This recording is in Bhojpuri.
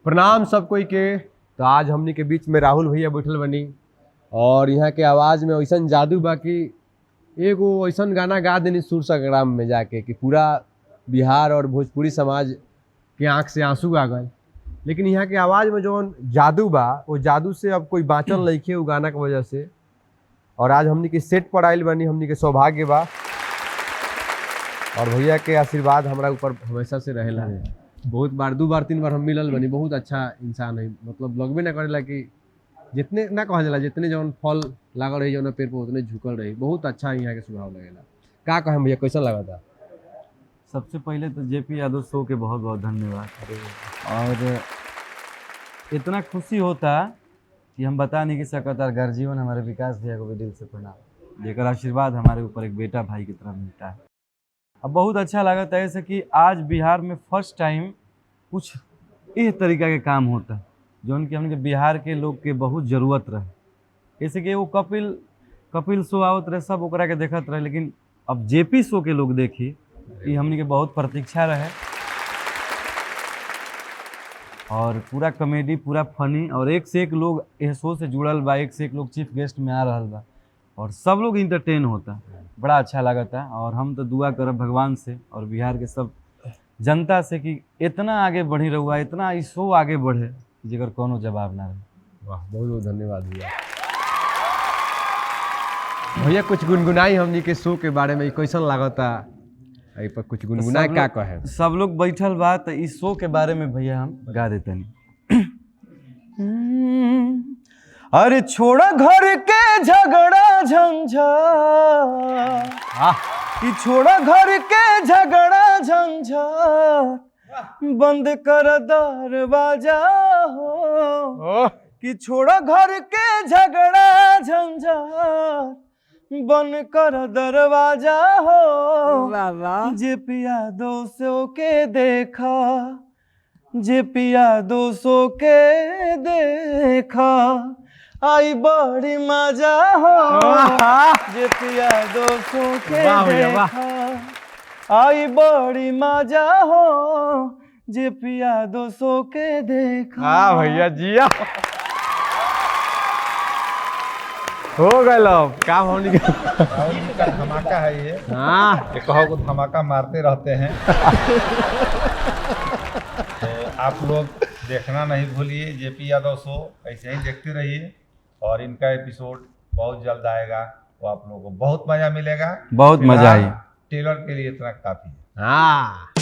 प्रणाम सब कोई के। तो आज हमनी के बीच में राहुल भैया बैठल बनी और यहाँ के आवाज़ में ऐसा जादू बा कि एगो ऐसा गाना गा देनी सुर संग्राम में जाके कि पूरा बिहार और भोजपुरी समाज के आँख से आंसू आ गए। लेकिन यहाँ के आवाज़ में जो जादू बा वो जादू से अब कोई बाँचल नहीं वो गाना की वजह से। और आज हमनी के सेट पर आयल बनी, हमनी के सौभाग्य बा और भैया के आशीर्वाद हमारा ऊपर हमेशा से रहेला। बहुत बार 2 बार 3 बार हम मिलल बनी। बहुत अच्छा इंसान है, मतलब लगबे ना करेला कि जितने ना कहल जाला जितने जौन फल लागल रही जौन पेड़ पर उतने झुकल रही। बहुत अच्छा यहाँ के स्वभाव लगेला। का कहें भैया, कैसा लगा था? सबसे पहले तो जेपी यादव शो के बहुत बहुत धन्यवाद। और इतना खुशी होता कि हम बता नहीं सकता। और घर जीवन हमारे विकास भैया को भी दिल से प्रणाम, जेकर आशीर्वाद हमारे ऊपर एक बेटा भाई की तरह मिलता है। अब बहुत अच्छा लगा था ऐसे कि आज बिहार में फर्स्ट टाइम कुछ इस तरीका के काम होता जो उनके हमने बिहार के लोग के बहुत ज़रूरत रहे। जैसे कि वो कपिल शो आवत रहे, सब ओकरा के देखत रहे, लेकिन अब जेपी शो के लोग देखी ये हमने के बहुत प्रतीक्षा रहे। और पूरा कॉमेडी, पूरा फनी और एक से एक लोग इस शो से जुड़ल बा, एक से एक लोग चीफ गेस्ट में आ रहा बा और सब लोग इंटरटेन होता। बड़ा अच्छा लगा था। और हम तो दुआ करब भगवान से और बिहार के सब जनता से कि इतना आगे बढ़ी रहुआ, इतना इस शो आगे बढ़े जेकर कोनो जवाब ना रहे। वाह, बहुत बहुत धन्यवाद भैया। भैया कुछ गुनगुनाई हमनी के शो के बारे में, कैसन लागता आई पर कुछ गुनगुनाए का कहे? सब लोग बैठल बा तो इस शो के बारे में भैया हम गा देते हैं। अरे छोड़ा घर के झगड़ा झंझट, कि छोड़ा घर के झगड़ा झंझट, बंद कर दरवाजा हो। कि छोड़ा घर के झगड़ा झंझट, बंद कर दरवाजा हो। जेपी यादव सो के देखा, जेपी यादव सो के देखा, आई बड़ी मजा हो। जेपी यादव सो के देखा, आई बड़ी मजा हो। जेपी यादव सो के देखा। हाँ भैया जिया, हो गए काम होने का धमाका है ये। हाँ, ये कहो को धमाका मारते रहते हैं। तो आप लोग देखना नहीं भूलिए जेपी यादव शो, ऐसे ही देखते रहिए। और इनका एपिसोड बहुत जल्द आएगा, वो आप लोगों को बहुत मजा मिलेगा। बहुत मजा आई। टेलर के लिए इतना काफी है। हाँ।